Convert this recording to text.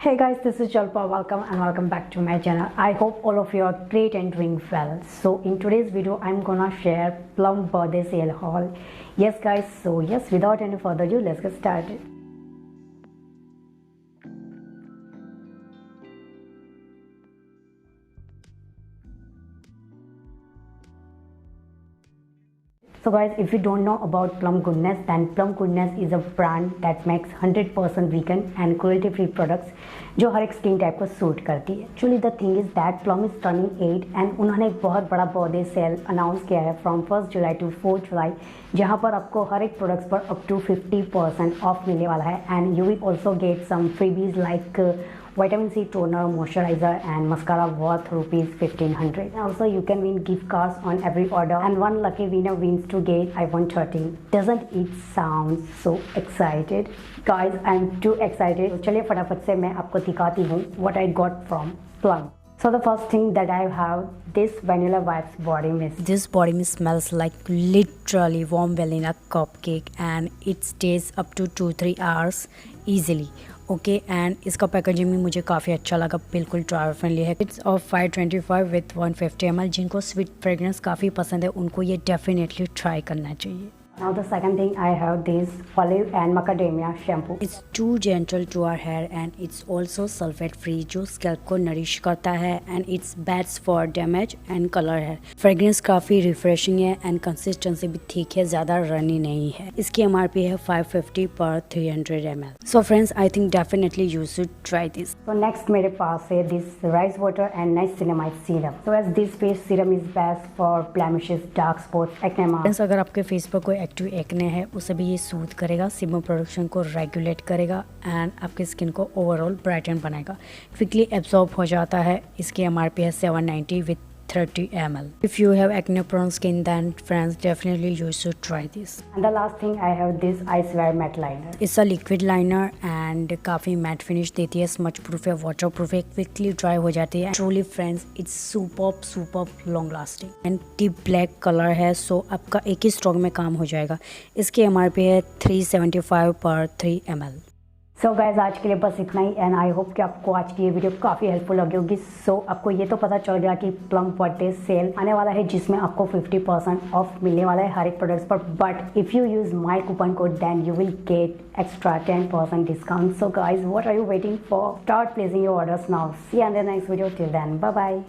Hey guys, this is Jalpa. Welcome and welcome back to my channel. I hope all of you are great and doing well. So in today's video, I'm gonna share Plum birthday sale haul. Yes guys, so yes, without any further ado, let's get started. So guys, if you don't know about Plum Goodness, then Plum Goodness is a brand that makes 100% vegan and cruelty free products जो हर एक skin type को suit करती है. Actually the thing is that plum is turning 8 and उन्होंने एक बहुत बड़ा birthday cell announce किया है फ्रॉम 1 जुलाई टू 4 जुलाई, जहां पर आपको हर एक प्रोडक्ट्स पर अप टू 50% ऑफ मिलने वाला है. And you will also get some freebies like vitamin C toner, moisturizer and mascara worth rupees 1500. Also you can win gift cards on every order and one lucky winner wins to get iPhone 13. Doesn't it sound so excited? Guys, I'm too excited. तो चलिए फटाफट से मैं आपको दिखाती हूँ what I got from Plum. So the first thing that I have this vanilla vibes body mist. This body mist smells like literally warm vanilla cupcake and it stays up to 2-3 hours easily. Okay and इसका packaging भी मुझे काफ़ी अच्छा लगा, बिल्कुल travel friendly है. It's of 525 with 150 ml. जिनको sweet fragrance काफ़ी पसंद है उनको ये डेफिनेटली ट्राई करना चाहिए. Now the second thing I have this olive and macadamia shampoo. It's too gentle to our hair and it's also sulfate free जो स्कैल्प को नरिश करता है and it's best for damage and color hair. Fragrance काफ़ी refreshing है and consistency भी ठीक है, ज़्यादा रनी नहीं है. इसकी MRP है 550 per 300 ml. So friends, I think definitely you should try this. So next मेरे पास है this rice water and niacinamide serum. So as this face serum is best for blemishes, dark spots, eczema. Friends, अगर आपके face पर कोई active acne है उसे भी ये सूद करेगा, सीबम प्रोडक्शन को रेगुलेट करेगा एंड आपकी स्किन को ओवरऑल ब्राइटन बनाएगा. क्विकली एब्जॉर्ब हो जाता है. इसकी MRP है 790 with 30 ml. If you have acne prone skin, then friends definitely you should try this. And the last thing I have this Eyewear matte liner. It's a liquid liner and काफ़ी matte finish देती है, smudge proof है, water proof है, quickly dry हो जाती है. Truly friends, it's superb long lasting and deep black color है, so आपका एक ही स्ट्रोक में काम हो जाएगा. इसकी MRP है 375 per 3 ml. सो गाइज, आज के लिए बस इतना ही एंड आई होप कि आपको आज की ये वीडियो काफ़ी हेल्पफुल लगी होगी. सो आपको ये तो पता चल गया कि प्लम बर्थडे सेल आने वाला है जिसमें आपको 50% ऑफ मिलने वाला है हर एक प्रोडक्ट्स पर. But if you use my coupon code then you will get extra 10% discount. So guys, what are you waiting for? Start placing your orders now. See you in the next video. Till then, bye bye.